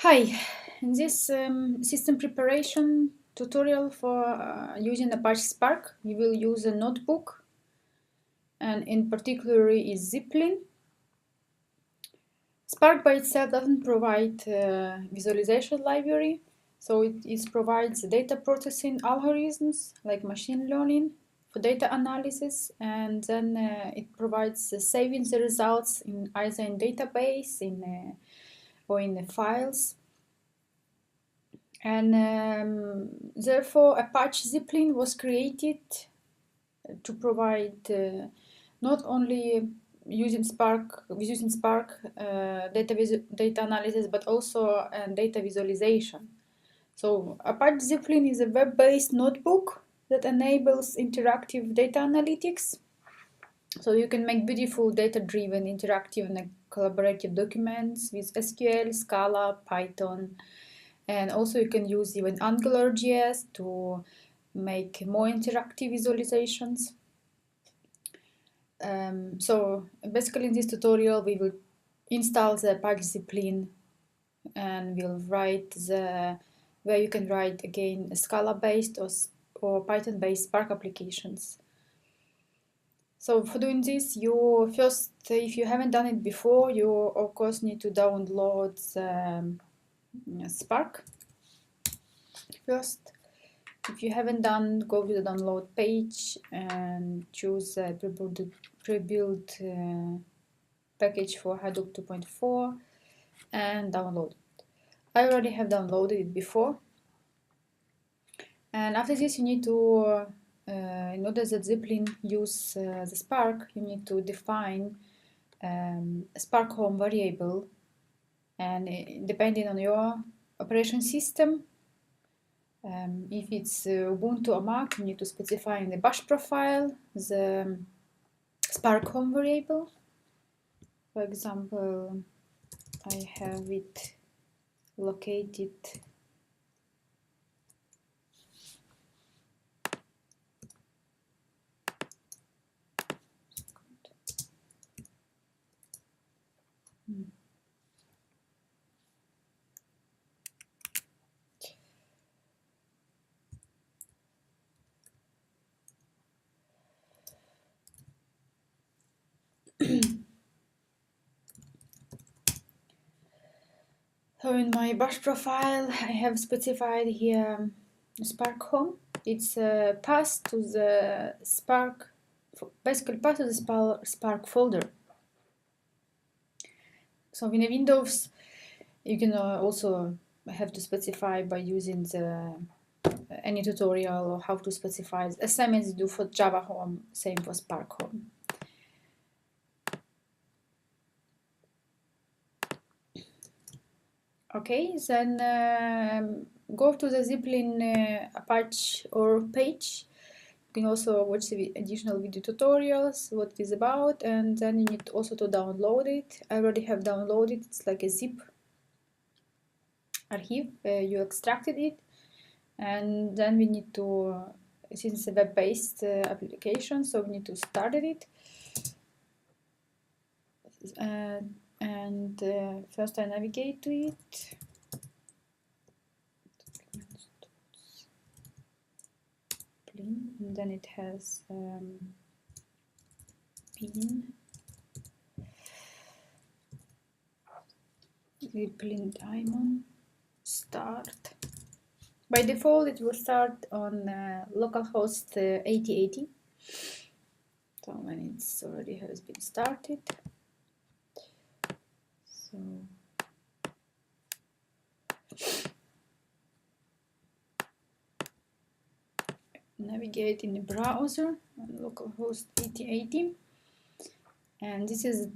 Hi, in this system preparation tutorial for using Apache Spark, we will use a notebook, and in particular is Zeppelin. Spark by itself doesn't provide visualization library, so it provides data processing algorithms like machine learning for data analysis, and then it provides saving the results in either in database or in the files. And therefore, Apache Zeppelin was created to provide not only using Spark data analysis, but also data visualization. So Apache Zeppelin is a web-based notebook that enables interactive data analytics. So you can make beautiful data-driven, interactive, and collaborative documents with SQL, Scala, Python. And also you can use even AngularJS to make more interactive visualizations. So basically in this tutorial we will install the Apache Zeppelin and we'll write where you can write again Scala-based or Python-based Spark applications. So for doing this, you first, if you haven't done it before, you of course need to download Spark. First, if you haven't done, go to the download page and choose pre-built package for Hadoop 2.4 and download it. I already have downloaded it before. And after this, you need to, in order that Zeppelin use the Spark, you need to define a Spark home variable. And depending on your operation system, if it's Ubuntu or Mac, you need to specify in the bash profile the Spark home variable. For example, I have it located So in my bash profile, I have specified here Spark home. It's a path to the Spark, basically path to the Spark folder. So in a Windows, you can also have to specify by using the any tutorial or how to specify the same as you do for Java home, same for Spark home. Okay, then go to the Zeppelin Apache or page. You can also watch the additional video tutorials, what it is about, and then you need also to download it. I already have downloaded. It's like a zip archive. You extracted it, and then we need to, since it's a web-based application, so we need to start it. And first I navigate to it. And then it has pin Zeppelin daemon start. By default it will start on localhost 8080. So when it's already has been started, so navigate in the browser on localhost 8080, and this is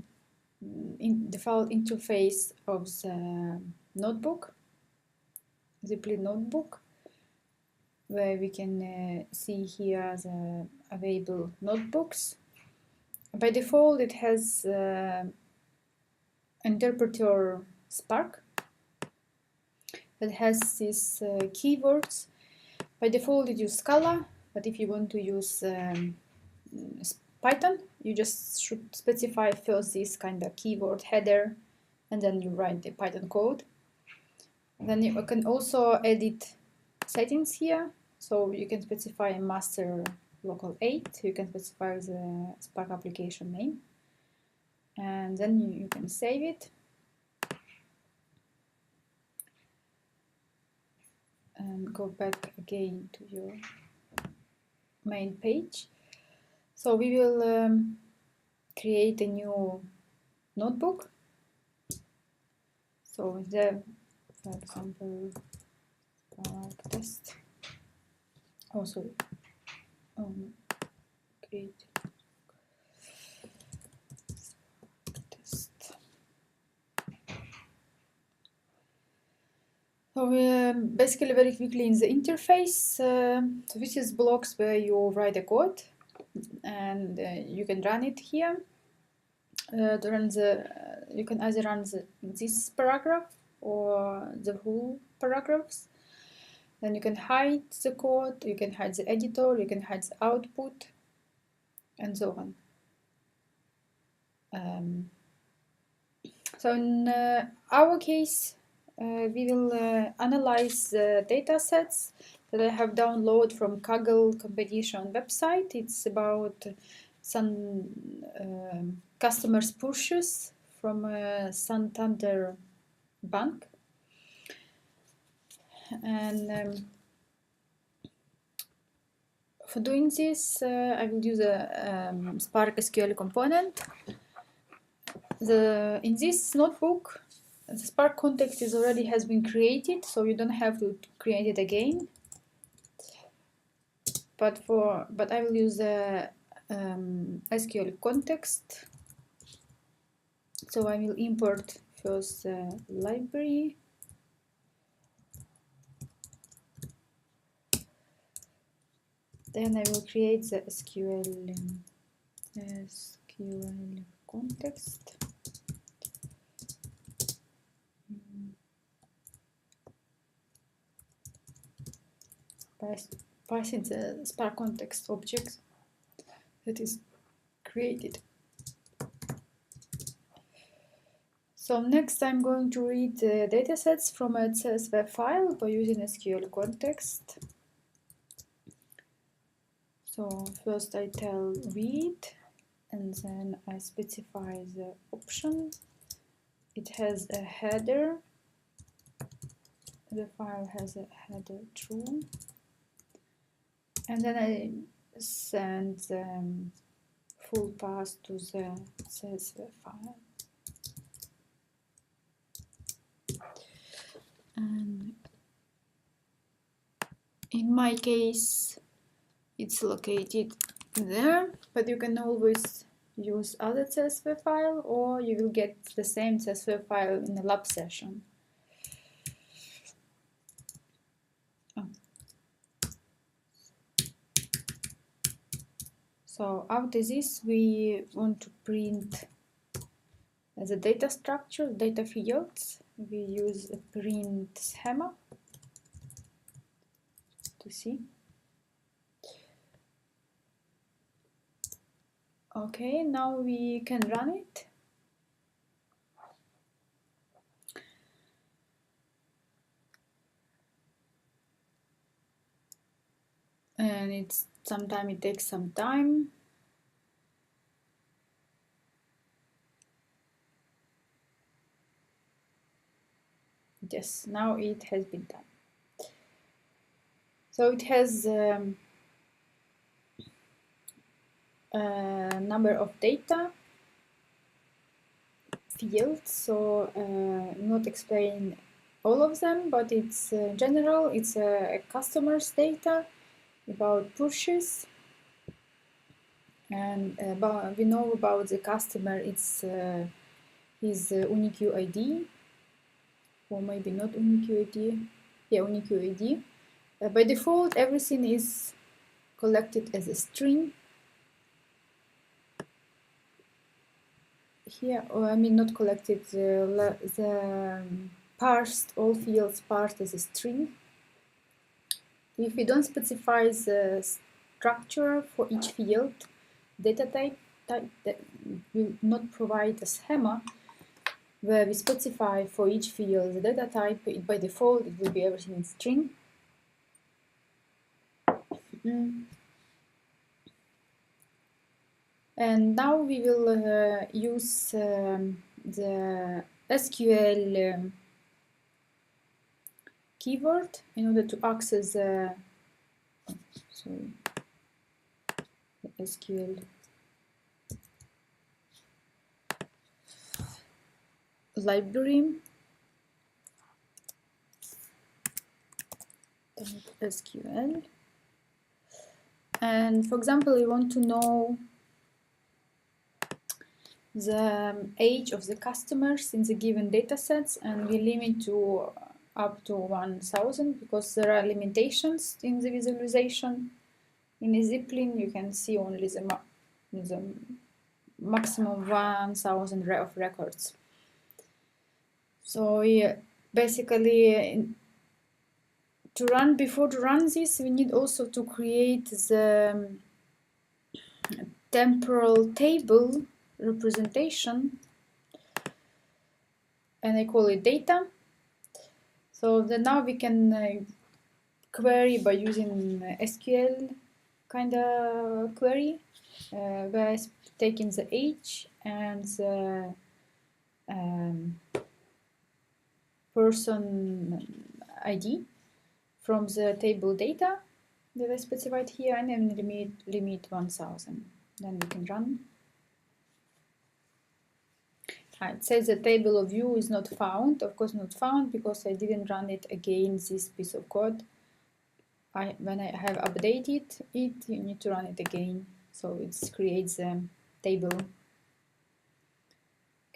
in default interface of the notebook, Zeppelin notebook, where we can see here the available notebooks. By default it has interpreter Spark that has these keywords. By default it uses Scala, but if you want to use Python, you just should specify first this kind of keyword header, and then you write the Python code. Then you can also edit settings here. So you can specify a master local 8. You can specify the Spark application name. And then you can save it. And go back again to your main page. So we will create a new notebook. So the, for example, Spark test. Oh, sorry. Create Spark test. So basically, very quickly in the interface, so this is blocks where you write a code, and you can run it here. To run you can either run this paragraph or the whole paragraphs. Then you can hide the code, you can hide the editor, you can hide the output, and so on. So in our case, we will analyze the data sets that I have downloaded from Kaggle competition website. It's about some customers' purchase from Santander Bank. And for doing this, I will use a Spark SQL component. In this notebook, the Spark context already has been created, so you don't have to create it again. But I will use the SQL context. So I will import first the library. Then I will create the SQL context. Passing the Spark context object that is created. So next I'm going to read the datasets from a CSV file by using SQL context. So first I tell read, and then I specify the option. It has a header. The file has a header true. And then I send the full path to the CSV file. And in my case, it's located there, but you can always use other CSV file, or you will get the same CSV file in a lab session. So after this, we want to print the data structure, data fields. We use a print schema to see. Okay, now we can run it. And sometimes it takes some time. Yes, now it has been done. So it has a number of data fields, so not explain all of them, but it's general. It's a customer's data about purchase, and we know about the customer. It's his unique ID, or maybe not unique ID. Yeah, unique ID. By default, everything is collected as a string. Here, or I mean not collected, the parsed, all fields parsed as a string. If we don't specify the structure for each field, data type that will not provide a schema, where we specify for each field the data type. By default, it will be everything in string. And now we will use the SQL keyword in order to access the SQL library .sql. And for example, we want to know the age of the customers in the given datasets, and we limit to up to 1000 because there are limitations in the visualization. In a Zeppelin, you can see only the maximum 1000 of records. So basically, before to run this, we need also to create the temporal table representation, and I call it data. So then now we can query by using SQL kind of query, where I taking the age and the person ID from the table data that I specified here, and then limit 1000. Then we can run. It says the table of view is not found. Of course not found because I didn't run it again, this piece of code. When I have updated it, you need to run it again, so it creates a table.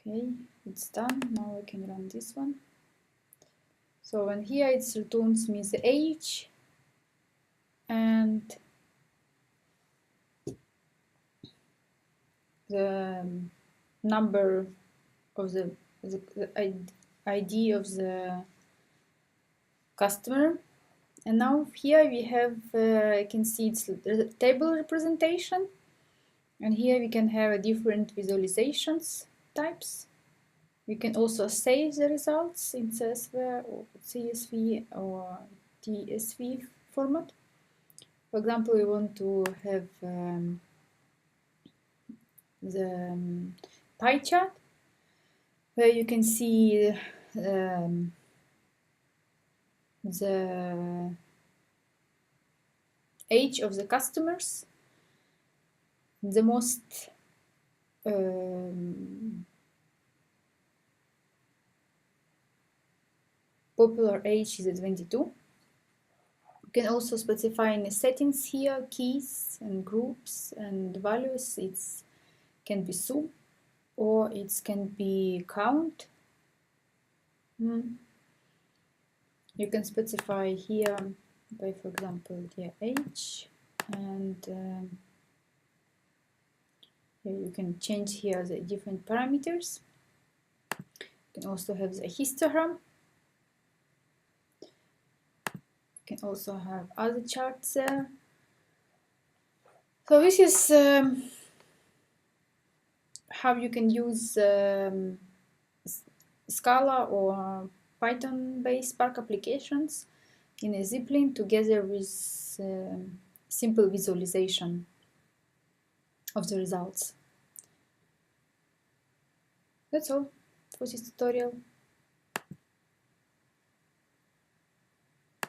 Okay, it's done. Now I can run this one. So when here it returns me the age and the number of the ID of the customer. And now here we have, I can see it's the table representation, and here we can have different visualizations types. We can also save the results in CSV or CSV or TSV format. For example, we want to have the pie chart where you can see the age of the customers. The most popular age is 22. You can also specify in the settings here keys and groups and values. It can be sum or it can be count. You can specify here by, for example, the age, and you can change here the different parameters. You can also have the histogram. You can also have other charts there. So this is how you can use Scala or Python-based Spark applications in a Zeppelin together with simple visualization of the results. That's all for this tutorial.